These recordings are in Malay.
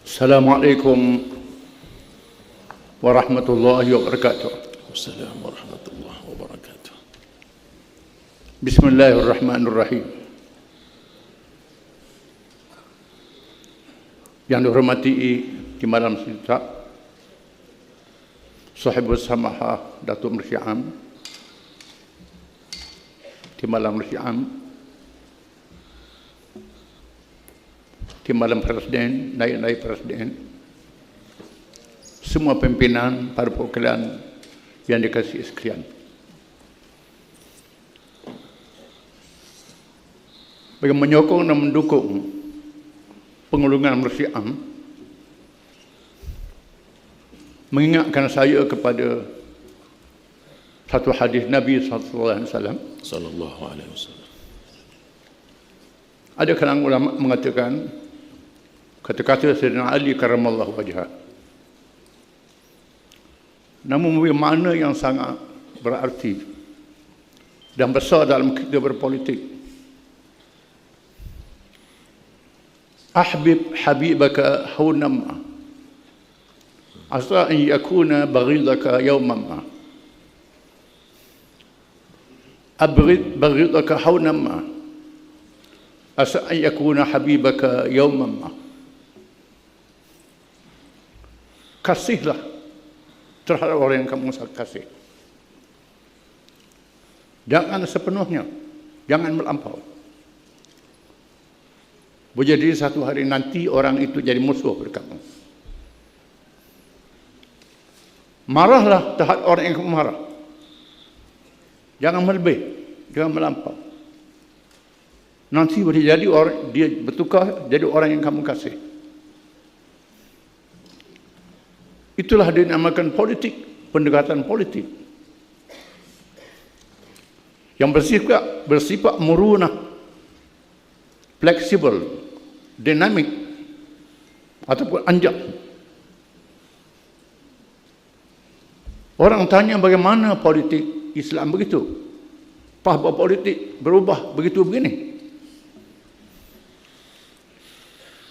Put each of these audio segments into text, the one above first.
Assalamualaikum warahmatullahi wabarakatuh. Assalamualaikum warahmatullahi wabarakatuh. Bismillahirrahmanirrahim. Yang dihormati di malam kita Sahibus Samahah Datuk Mursyid Am, di malam Mursyid Am, di malam Presiden, naik Presiden, semua pimpinan, para perwakilan yang dikasihi sekalian. Bagi menyokong dan mendukung penggulungan Mursyid Am, mengingatkan saya kepada satu hadis Nabi sallallahu alaihi wasallam. Ada kalangan ulama mengatakan kata-kata Sayyidina Ali karramallahu wajhah, namun memiliki makna yang sangat berarti dan besar dalam kita berpolitik. Ahbib habibaka haunama asa an yakuna baghidaka yawman ma. Abghid baghidaka haunama asa an yakuna habibaka yawman ma. Kasihlah terhadap orang yang kamu kasih. Jangan sepenuhnya, jangan melampau. Boleh jadi satu hari nanti orang itu jadi musuh berkamu. Marahlah terhadap orang yang kamu marah. Jangan melebih, jangan melampau. Nanti boleh jadi orang dia bertukar jadi orang yang kamu kasih. Itulah dinamakan politik, pendekatan politik yang bersifat murunah, fleksibel, dinamik ataupun anjak. Orang tanya bagaimana politik Islam begitu, paham politik berubah begitu begini.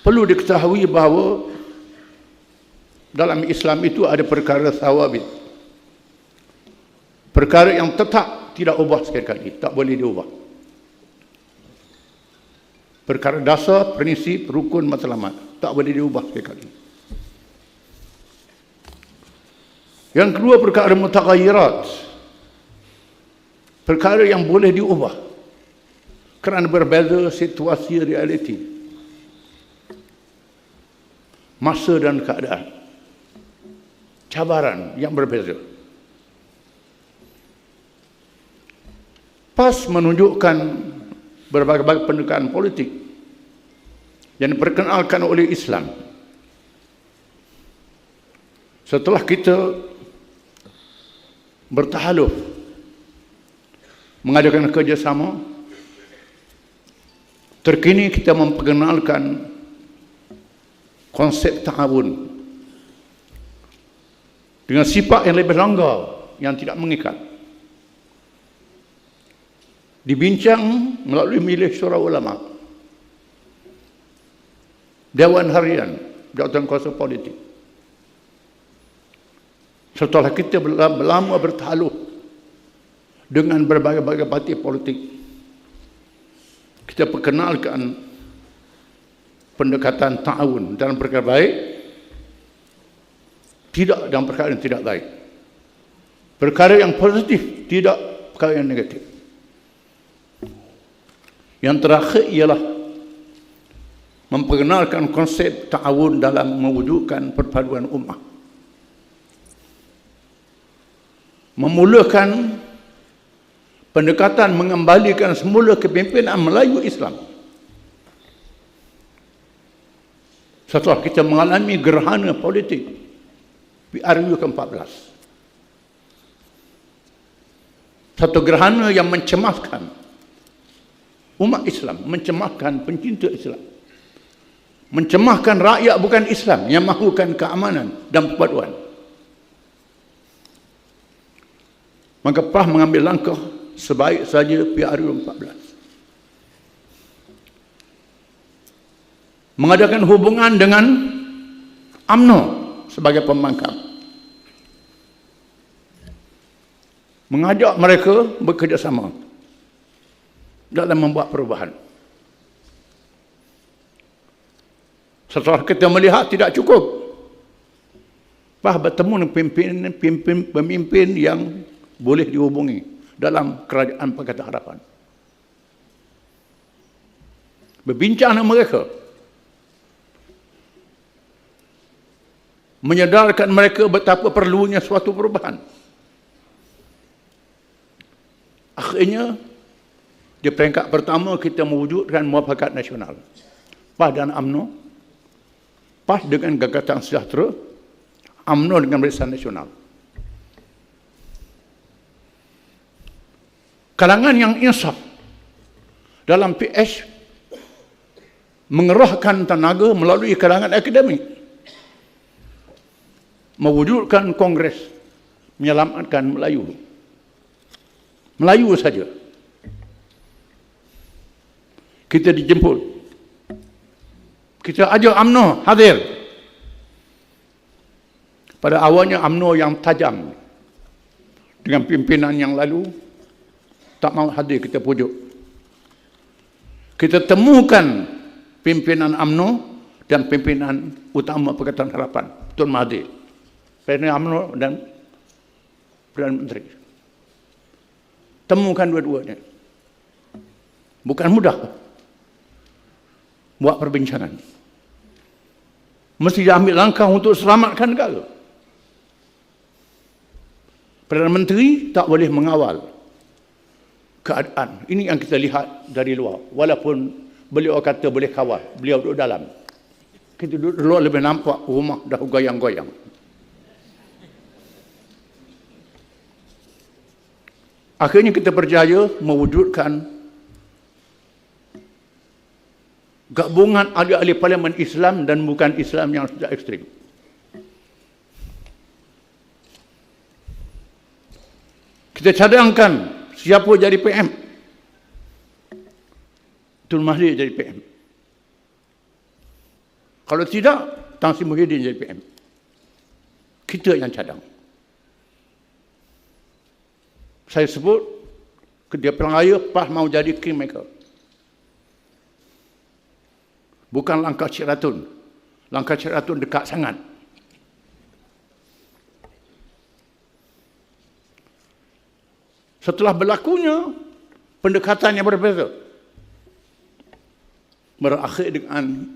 Perlu diketahui bahawa dalam Islam itu ada perkara thawabit, perkara yang tetap tidak ubah sekali-kali, tak boleh diubah. Perkara dasar, prinsip, rukun, matlamat, tak boleh diubah sekali-kali. Yang kedua, perkara mutaghayyirat, perkara yang boleh diubah kerana berbeza situasi realiti, masa dan keadaan, cabaran yang berbeza. PAS menunjukkan berbagai pendekatan politik yang diperkenalkan oleh Islam. Setelah kita bertahaluf, mengadakan kerjasama, terkini kita memperkenalkan konsep ta'awun dengan sifat yang lebih longgar, yang tidak mengikat. Dibincang melalui Majlis Syura Ulama, Dewan Harian, Jawatan Kuasa Politik. Setelah kita lama bertahaluf dengan berbagai-bagai parti politik, kita perkenalkan pendekatan ta'awun dalam perkara baik, tidak dalam perkara yang tidak baik. Perkara yang positif, tidak perkara yang negatif. Yang terakhir ialah memperkenalkan konsep ta'awun dalam mewujudkan perpaduan ummah. Memulakan pendekatan mengembalikan semula kepimpinan Melayu Islam. Setelah kita mengalami gerhana politik PRU ke-14, satu gerhana yang mencemaskan umat Islam, mencemaskan pencinta Islam, mencemaskan rakyat bukan Islam yang mahukan keamanan dan perpaduan. Maka PAS mengambil langkah sebaik saja PRU 14. Mengadakan hubungan dengan UMNO sebagai pembangkang, mengajak mereka bekerjasama dalam membuat perubahan. Setelah kita melihat tidak cukup, bertemu dengan pemimpin yang boleh dihubungi dalam kerajaan Pakatan Harapan. Berbincang dengan mereka, menyedarkan mereka betapa perlunya suatu perubahan. Akhirnya, di peringkat pertama kita mewujudkan muafakat nasional. PAS dan UMNO, PAS dengan Gagasan Sejahtera, UMNO dengan Barisan Nasional. Kalangan yang insaf dalam PH mengerahkan tenaga melalui kalangan akademik, mewujudkan Kongres Menyelamatkan Melayu. Melayu saja. Kita dijemput. Kita ajak UMNO hadir. Pada awalnya UMNO yang tajam dengan pimpinan yang lalu tak mahu hadir, kita pujuk. Kita temukan pimpinan UMNO dan pimpinan utama Pakatan Harapan, Tun Mahathir, pimpinan UMNO dan Perdana Menteri. Temukan dua-duanya. Bukan mudah buat perbincangan. Mesti ambil langkah untuk selamatkan negara. Perdana Menteri tak boleh mengawal keadaan. Ini yang kita lihat dari luar. Walaupun beliau kata boleh kawal, beliau duduk dalam. Kita duduk luar lebih nampak rumah dah goyang-goyang. Akhirnya kita berjaya mewujudkan gabungan ahli-ahli Parlimen Islam dan bukan Islam yang sudah ekstrim. Kita cadangkan siapa jadi PM. Tun Mahathir jadi PM. Kalau tidak, Tan Sri Muhyiddin jadi PM. Kita yang cadang. Saya sebut, ketika Perang Raya, PAS mau jadi kingmaker. Bukan langkah Cik Ratun. Langkah Cik Ratun dekat sangat. Setelah berlakunya, pendekatan yang berbeza. Berakhir dengan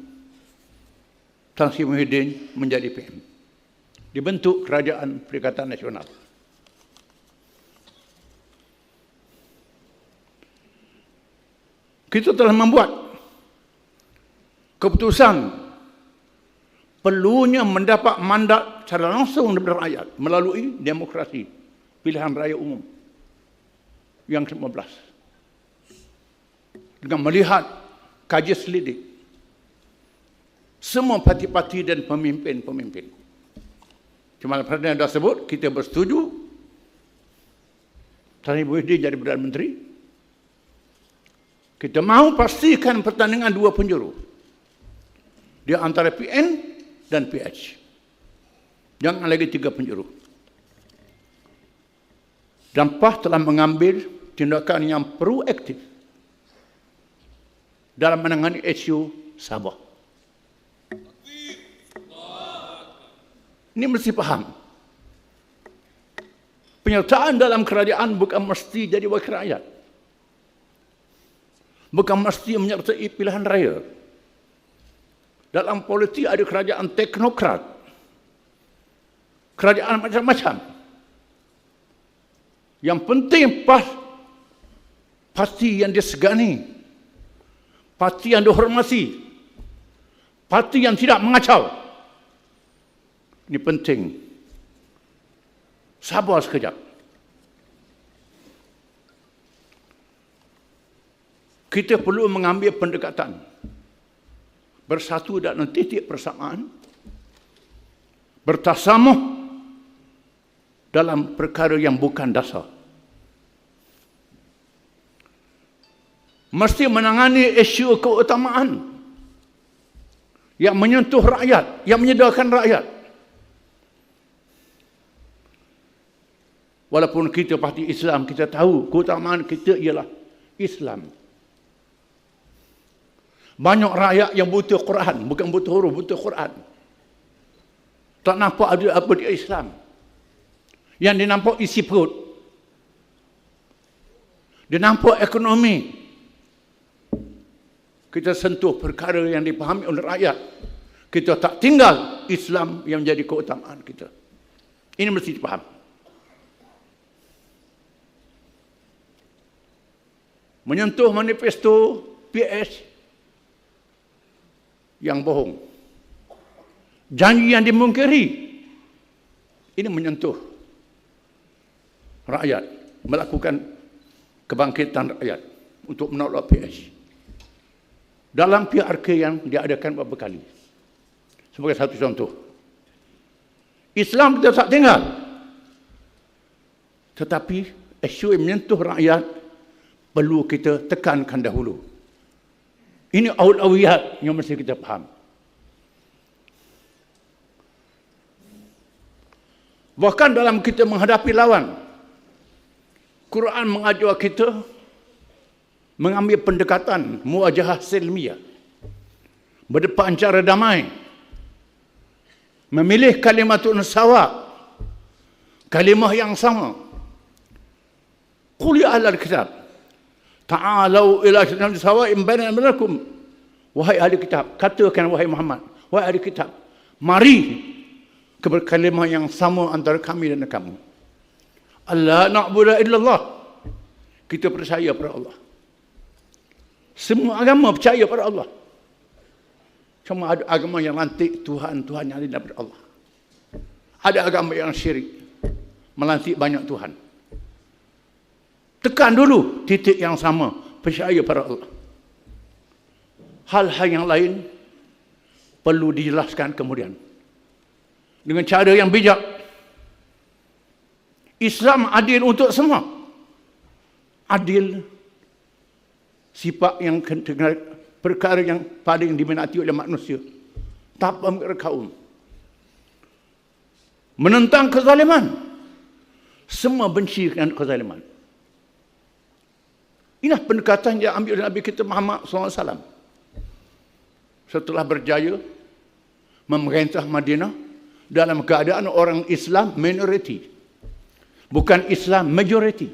Tan Sri Muhyiddin menjadi PM. Dibentuk Kerajaan Perikatan Nasional. Kita telah membuat keputusan perlunya mendapat mandat secara langsung daripada rakyat melalui demokrasi pilihan raya umum yang ke-15. Dengan melihat, kaji selidik semua parti-parti dan pemimpin-pemimpin. Cuma Perdana dah sebut, kita bersetuju Tan Sri Muhyiddin jadi Perdana Menteri. Kita mahu pastikan pertandingan dua penjuru di antara PN dan PH. Jangan lagi tiga penjuru. Dan PAS telah mengambil tindakan yang proaktif dalam menangani isu Sabah. Ini mesti faham. Penyertaan dalam kerajaan bukan mesti jadi wakil rakyat. Bukan mesti menyertai pilihan raya. Dalam politik ada kerajaan teknokrat. Kerajaan macam-macam. Yang penting parti yang disegani. Parti yang dihormati. Parti yang tidak mengacau. Ini penting. Sabar sekejap. Kita perlu mengambil pendekatan bersatu dalam titik persamaan, bertasamuh dalam perkara yang bukan dasar. Mesti menangani isu keutamaan yang menyentuh rakyat, yang menyedarkan rakyat. Walaupun kita parti Islam, kita tahu keutamaan kita ialah Islam. Banyak rakyat yang buta Quran, bukan buta huruf, buta Quran. Tak nampak ada apa dia Islam. Yang dia nampak isi perut. Dia nampak ekonomi. Kita sentuh perkara yang dipahami oleh rakyat. Kita tak tinggal Islam yang menjadi keutamaan kita. Ini mesti dipaham. Menyentuh manifesto PS yang bohong. Janji yang dimungkiri. Ini menyentuh rakyat. Melakukan kebangkitan rakyat untuk menolak PS. Dalam PRK yang diadakan beberapa kali. Sebagai satu contoh. Islam kita tak tinggal. Tetapi isu yang menyentuh rakyat perlu kita tekankan dahulu. Ini aulawiyat yang mesti kita faham. Bahkan dalam kita menghadapi lawan, Quran mengajar kita mengambil pendekatan muwajahah silmiyah, berdepan cara damai, memilih kalimatun sawa, kalimah yang sama. Qul ya ahlal kitab ta'alau ila kalimatin sawa'in bainakum. Wahai ahli kitab, katakan wahai Muhammad, wahai ahli kitab, mari kepada kalimah yang sama antara kami dan kamu. Allah na'budu illallah. Kita percaya pada Allah. Semua agama percaya pada Allah. Cuma ada agama yang lantik Tuhan yang ada daripada Allah. Ada agama yang syirik, melantik banyak Tuhan. Tekan dulu titik yang sama, percaya pada Allah. Hal-hal yang lain perlu dijelaskan kemudian dengan cara yang bijak. Islam adil untuk semua. Adil sifat yang perkara yang paling diminati oleh manusia. Tanpa kaum. Menentang kezaliman. Semua benci dengan kezaliman. Inilah pendekatan yang ambil Nabi kita Muhammad SAW. Setelah berjaya memerintah Madinah dalam keadaan orang Islam minoriti. Bukan Islam majoriti.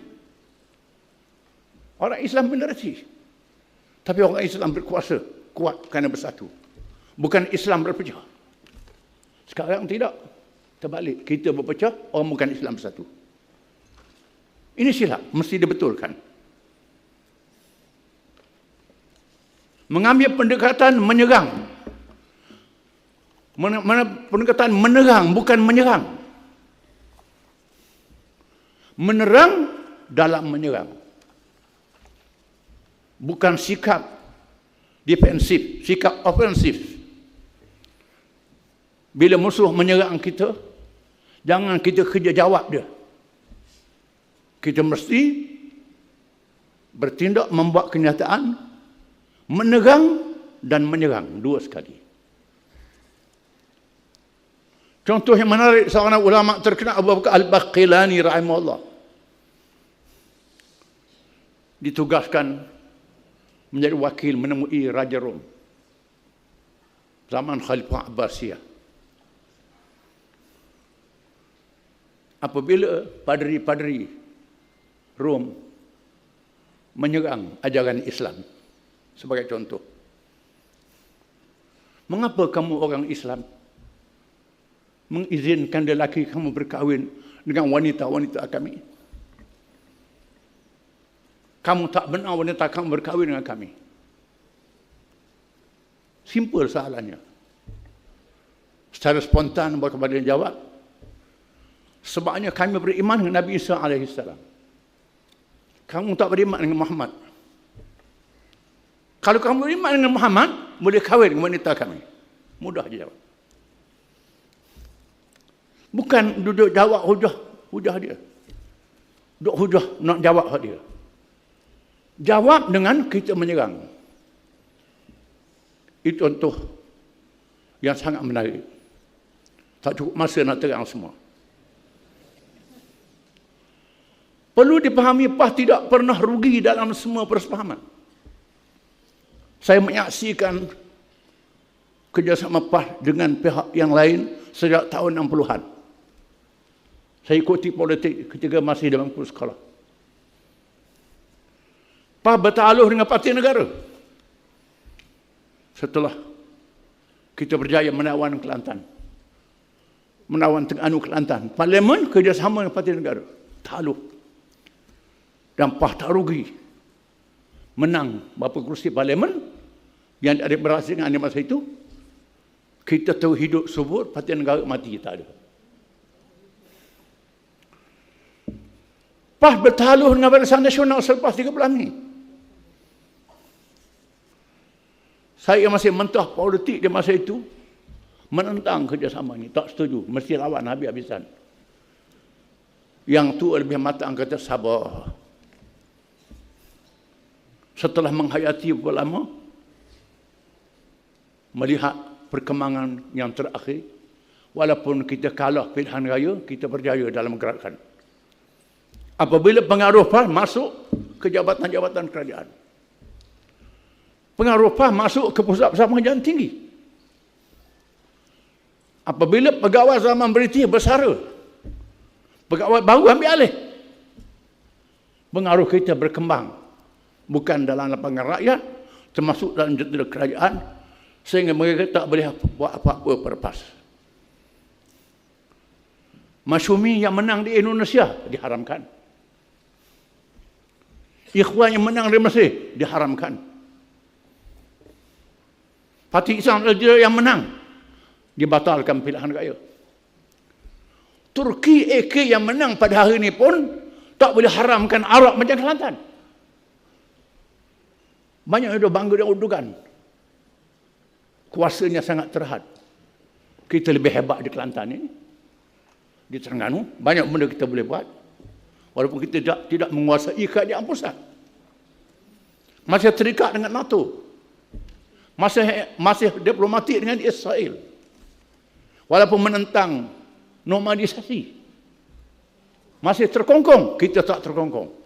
Orang Islam minoriti. Tapi orang Islam berkuasa, kuat kerana bersatu. Bukan Islam berpecah. Sekarang tidak. Terbalik. Kita berpecah, orang bukan Islam bersatu. Ini silap. Mesti dibetulkan. Mengambil pendekatan menyerang. Pendekatan menerang, bukan menyerang. Menerang dalam menyerang. Bukan sikap defensif, sikap ofensif. Bila musuh menyerang kita, jangan kita kerja jawab dia. Kita mesti bertindak membuat kenyataan, menerang dan menyerang dua sekali. Contoh yang menarik, seorang ulama terkenal Abu Bakar Al-Baqillani rahimahullah ditugaskan menjadi wakil menemui Raja Rom zaman Khalifah Abbasiyah. Apabila padri-padri Rom menyerang ajaran Islam, sebagai contoh, mengapa kamu orang Islam mengizinkan lelaki kamu berkahwin dengan wanita-wanita kami? Kamu tak benar wanita kamu berkahwin dengan kami. Simple soalannya. Secara spontan kepada dia jawab, sebabnya kami beriman dengan Nabi Isa AS. Kamu tak beriman dengan Muhammad. Kalau kamu beriman dengan Muhammad, boleh kahwin dengan wanita kami. Mudah je jawab. Bukan duduk jawab hujah dia. Duduk hujah nak jawab dia. Jawab dengan kita menyerang. Itu contoh yang sangat menarik. Tak cukup masa nak terang semua. Perlu dipahami PAS tidak pernah rugi dalam semua persefahaman. Saya menyaksikan kerjasama PAS dengan pihak yang lain sejak tahun 60-an. Saya ikuti politik ketika masih dalam kursus sekolah. PAS bertaluh dengan Parti Negara. Setelah kita berjaya menawan Kelantan, menawan Terengganu Kelantan, Parlimen kerjasama dengan Parti Negara, taluh. Dan PAS tak rugi. Menang berapa kursi Parlimen yang ada berhasil dengan masa itu. Kita tahu hidup subur, Parti Negara mati, tak ada. PAS bertaluh dengan Barisan Nasional selepas 3 bulan ini. Saya masih mentah politik di masa itu, menentang kerjasama ini, tak setuju, mesti lawan habis-habisan. Yang tu lebih matang kata sabar. Setelah menghayati beberapa lama, melihat perkembangan yang terakhir, walaupun kita kalah pilihan raya, kita berjaya dalam gerakan. Apabila pengaruh PAS masuk ke jabatan-jabatan kerajaan, pengaruh PAS masuk ke pusat persamaan tinggi. Apabila pegawai zaman British bersara, pegawai baru ambil alih, pengaruh kita berkembang. Bukan dalam lapangan rakyat, termasuk dalam jendela kerajaan, sehingga mereka tak boleh buat apa-apa perlepas. Masyumi yang menang di Indonesia diharamkan. Ikhwan yang menang di Mesir diharamkan. Parti Islam Algeria yang menang dibatalkan pilihan raya. Turki AK yang menang pada hari ini pun tak boleh haramkan Arab macam Kelantan. Banyak yang bangga dan udukan. Kuasanya sangat terhad. Kita lebih hebat di Kelantan ini. Di Terengganu, banyak benda kita boleh buat. Walaupun kita tidak menguasai kerajaan pusat. Masih terikat dengan NATO. Masih diplomatik dengan Israel. Walaupun menentang normalisasi. Masih terkongkong, kita tak terkongkong.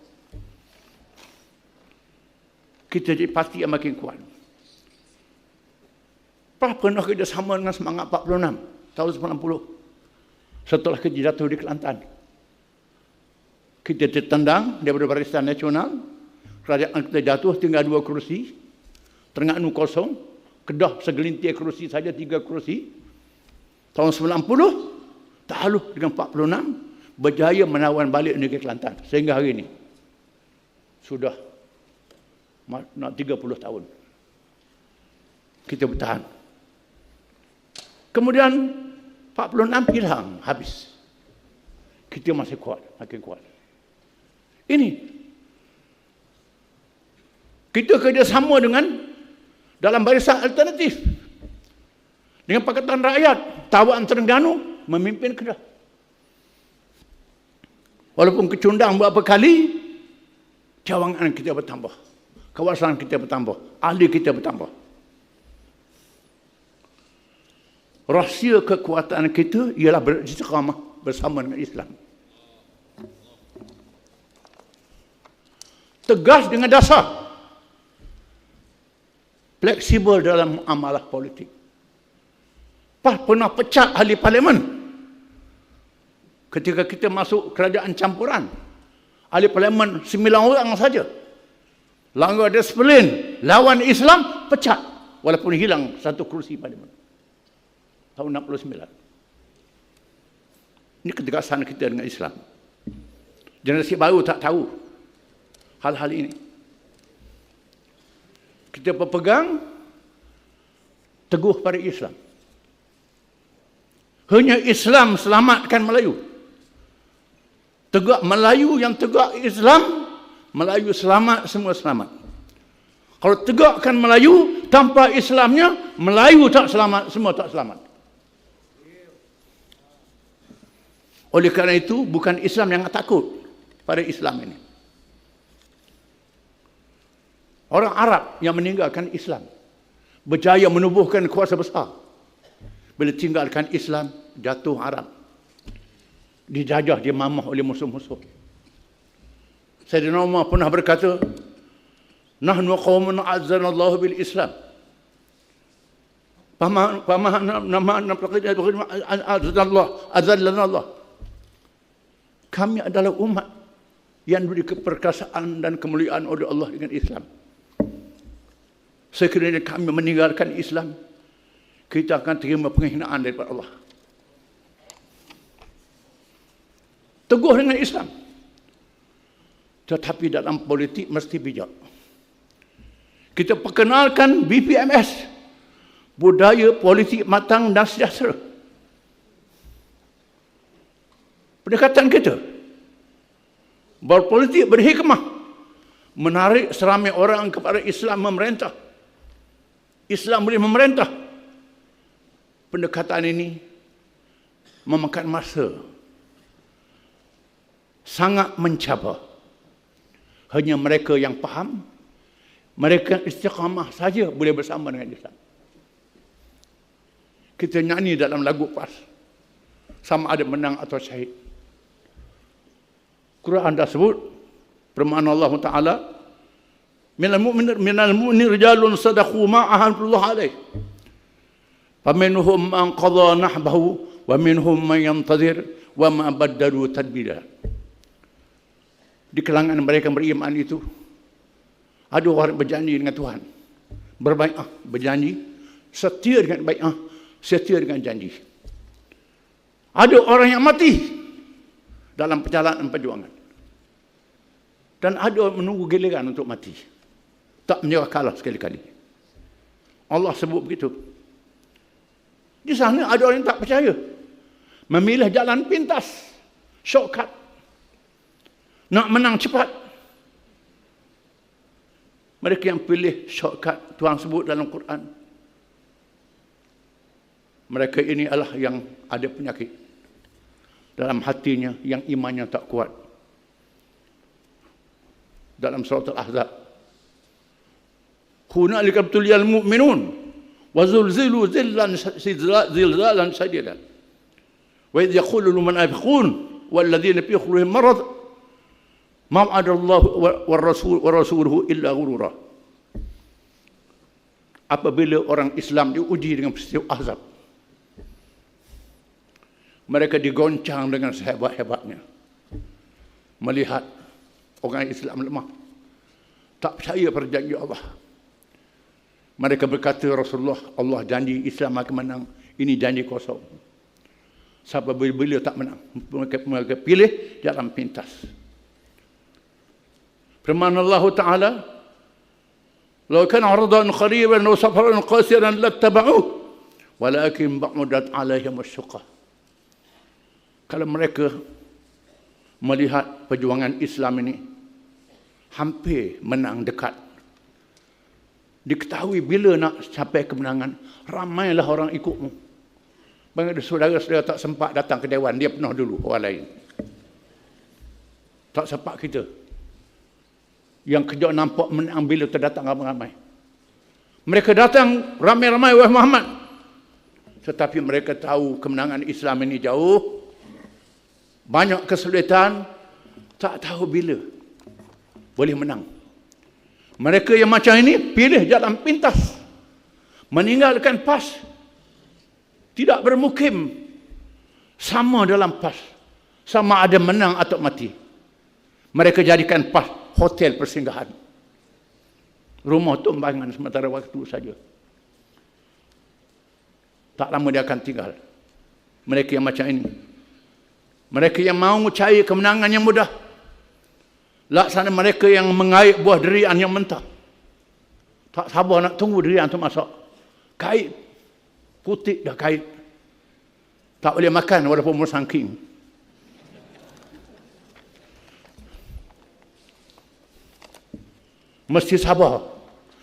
Kita jadi parti yang makin kuat. PAS pernah kerjasama dengan Semangat 46 tahun 90. Setelah kita jatuh di Kelantan, kita ditendang daripada Barisan Nasional. Kerajaan kita jatuh, tinggal 2 kerusi. Terengganu kosong. Kedah segelintir kerusi saja, 3 kerusi. Tahun 90, takluk dengan 46, berjaya menawan balik negeri Kelantan. Sehingga hari ini, sudah nak 30 tahun. Kita bertahan. Kemudian 46 hilang, habis. Kita masih kuat, makin kuat. Ini kita kerjasama dengan dalam barisan alternatif dengan Pakatan Rakyat. Tawan Terengganu memimpin Kedah. Walaupun kecundang beberapa kali, cawangan kita bertambah, kawasan kita bertambah, ahli kita bertambah. Rahsia kekuatan kita ialah beristiqamah bersama dengan Islam. Tegas dengan dasar, fleksibel dalam amalah politik. PAS pernah pecat ahli parlimen ketika kita masuk kerajaan campuran. Ahli parlimen 9 orang saja. Langgar disiplin, lawan Islam, pecat. Walaupun hilang 1 kerusi parlimen. Tahun 69. Ini ketegasan kita dengan Islam. Generasi baru tak tahu hal-hal ini. Kita berpegang teguh pada Islam. Hanya Islam selamatkan Melayu. Tegak Melayu yang tegak Islam, Melayu selamat, semua selamat. Kalau tegakkan Melayu tanpa Islamnya, Melayu tak selamat, semua tak selamat. Oleh kerana itu, bukan Islam yang takut pada Islam ini. Orang Arab yang meninggalkan Islam berjaya menubuhkan kuasa besar Bila tinggalkan Islam, jatuh Arab. Dijajah, dimamah oleh musuh-musuh. Sayyidina Umar pernah berkata, nahnu qaumun azzana Allah bil Islam. Azallana Allah. Kami adalah umat yang diberi keperkasaan dan kemuliaan oleh Allah dengan Islam. Sekiranya kami meninggalkan Islam, kita akan terima penghinaan daripada Allah. Teguh dengan Islam. Tetapi dalam politik mesti bijak. Kita perkenalkan BPMS, budaya politik matang dan sejahtera. Pendekatan kita berpolitik berhikmah, menarik seramai orang kepada Islam memerintah. Islam boleh memerintah. Pendekatan ini memakan masa, sangat mencabar. Hanya mereka yang faham, mereka yang istiqamah saja boleh bersama dengan Islam. Kita nyanyi dalam lagu PAS, sama ada menang atau syahid. Quran dah sebut, firman Allah Ta'ala, minal mu'minin rijalun sadaqu ma ahadullah alaih. Faminhum man qadha nahbahu wa minhum man yantazir wa ma baddalu tadbira. Di kalangan mereka yang beriman itu ada orang berjanji dengan Tuhan, berbai'ah, berjanji, setia dengan bai'ah, setia dengan janji. Ada orang yang mati dalam perjalanan perjuangan, dan ada orang menunggu giliran untuk mati, tak menyerah kalah sekali-kali. Allah sebut begitu. Di sana ada orang yang tak percaya, memilih jalan pintas, shortcut, nak menang cepat. Mereka yang pilih shortcut, Tuhan sebut dalam Quran, mereka ini adalah yang ada penyakit dalam hatinya, yang imannya tak kuat. Dalam surah Al-Ahzab, hunalika ibtuliyal mu'minun wa zulzilu zilzalan shadidan wa idh yaqulu lil munafiqun wal ladzina fi qulubihim marad ma wa'adallahu wa rasuluhu illa ghurura. Apabila orang Islam diuji dengan peristiwa Ahzab, mereka digoncang dengan sehebat-hebatnya, melihat orang Islam lemah, tak percaya pada janji Allah. Mereka berkata, Rasulullah, Allah janji Islam akan menang, ini janji kosong. Sebab bila tak menang, mereka pilih jalan pintas. Firman Allah Ta'ala, "Law kana 'ardan qariban wa safaran qasiran lattaba'uh, walakin ba'udat 'alaihim asy-syuqqa." Kalau mereka melihat perjuangan Islam ini hampir menang dekat, diketahui bila nak capai kemenangan, ramailah orang ikutmu. Banyak saudara-saudara tak sempat datang ke dewan, dia penuh dulu orang lain. Tak sempat kita. Yang kejap nampak menang bila terdatang ramai-ramai. Mereka datang ramai-ramai, wahai Muhammad. Tetapi mereka tahu kemenangan Islam ini jauh, banyak kesulitan, tak tahu bila boleh menang. Mereka yang macam ini pilih jalan pintas, meninggalkan PAS, tidak bermukim, sama dalam PAS, sama ada menang atau mati. Mereka jadikan PAS hotel persinggahan, rumah tumbangan sementara waktu saja. Tak lama dia akan tinggal. Mereka yang macam ini, mereka yang mahu cari kemenangan yang mudah, laksana mereka yang mengait buah durian yang mentah, tak sabar nak tunggu durian tu masak, kait putih dah kait, tak boleh makan walaupun bersangking. Mesti sabar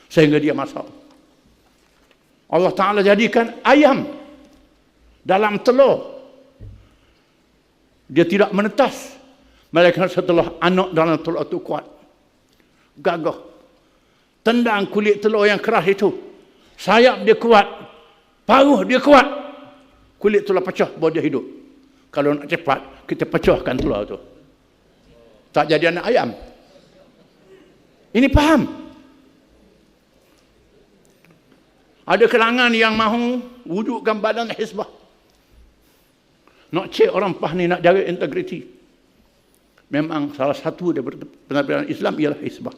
sehingga dia masak. Allah Ta'ala jadikan ayam dalam telur, dia tidak menetas. Malaikat setelah anak dalam telur itu kuat, gagah, tendang kulit telur yang keras itu, sayap dia kuat, paruh dia kuat, Kulit tular pecah baru dia hidup. Kalau nak cepat, kita pecahkan tular tu. Tak jadi anak ayam. Ini faham. Ada kalangan yang mahu wujudkan badan hizbah. Nak cek orang PAH ni nak jaga integriti. Memang salah satu daripada penampilan Islam ialah hizbah.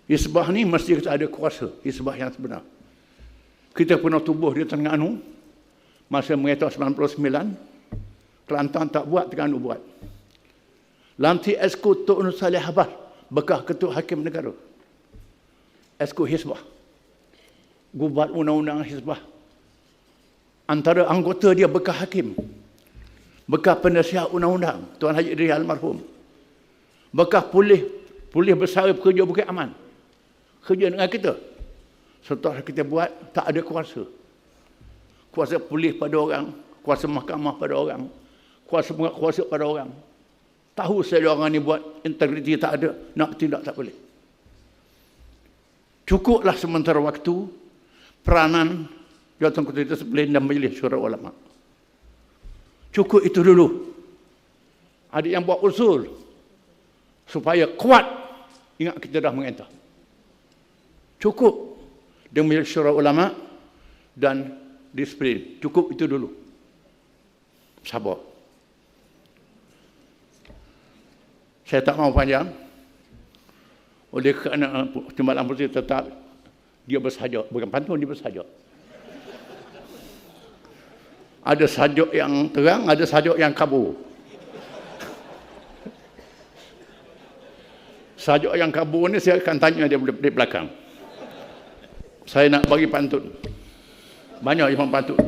Hizbah ni mesti kita ada kuasa. Hizbah yang sebenar. Kita pernah tubuh di Terengganu masa mengetak 99. Kelantan tak buat, Terengganu buat. Lantik Esko Tok Nur Saleh Habas, bekas Ketua Hakim Negara. Esko hizbah. Gubat undang-undang hizbah. Antara anggota dia bekas hakim, bekas penasihat undang-undang Tuan Haji Idris almarhum, bekas polis besar pekerja Bukit Aman, kerja dengan kita. Setelah kita buat, tak ada kuasa. Kuasa polis pada orang, kuasa mahkamah pada orang, kuasa pada orang. Tahu saya orang ni buat, integriti tak ada, nak bertindak tak boleh. Cukuplah sementara waktu peranan Jawatan Ketua Disiplin dan Majlis Syura Ulama. Cukup itu dulu. Ada yang buat usul supaya kuat. Ingat kita dah mengentah. Cukup dengan Majlis Syura Ulama dan disiplin. Cukup itu dulu. Sabar. Saya tak mahu panjang. Oleh kerana Timbalan Puteri tetap dia bersahaja. Bukan pantun, dia bersahaja. Ada sajuk yang terang, ada sajuk yang kabur. Sajuk yang kabur ni saya akan tanya dia di belakang. Saya nak bagi pantun. Banyak yang pantun.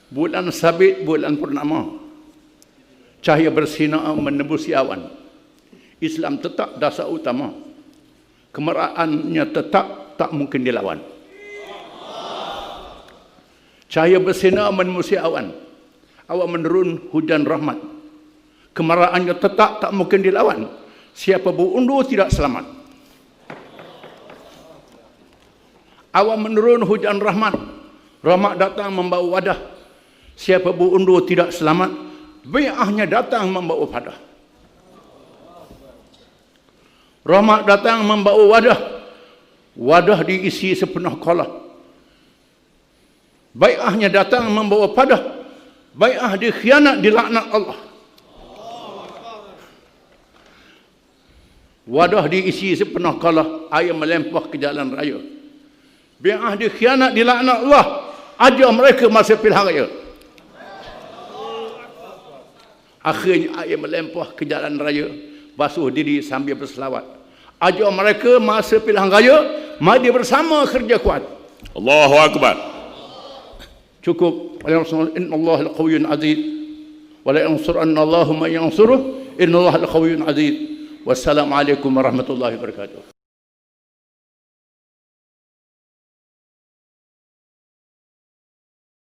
Bulan sabit, bulan purnama. Cahaya bersinar menembusi awan. Islam tetap dasar utama. Kemeraannya tetap tak mungkin dilawan. Cahaya bersinar menembusi awan. Awan menurun hujan rahmat. Kemaraannya tetap tak mungkin dilawan. Siapa berundur tidak selamat. Awan menurun hujan rahmat. Rahmat datang membawa wadah. Siapa berundur tidak selamat. Bai'ahnya datang membawa fadah. Rahmat datang membawa wadah. Wadah diisi sepenuh kolah. Bai'ahnya datang membawa padah. Bai'ah dikhianat, dilaknat Allah. Wadah diisi sepenuh kalah, air melempah ke jalan raya. Bai'ah dikhianat, dilaknat Allah. Ajar mereka masa pilihan raya. Akhirnya air melempah ke jalan raya, basuh diri sambil berselawat. Ajar mereka masa pilihan raya, mari bersama kerja kuat. Allahu Akbar. Cukup. Innallaha al-qawiyyun aziz. Wa la yansuranna Allahu man yansuruh. Innallaha al-qawiyyun aziz. Wassalamualaikum warahmatullahi wabarakatuh.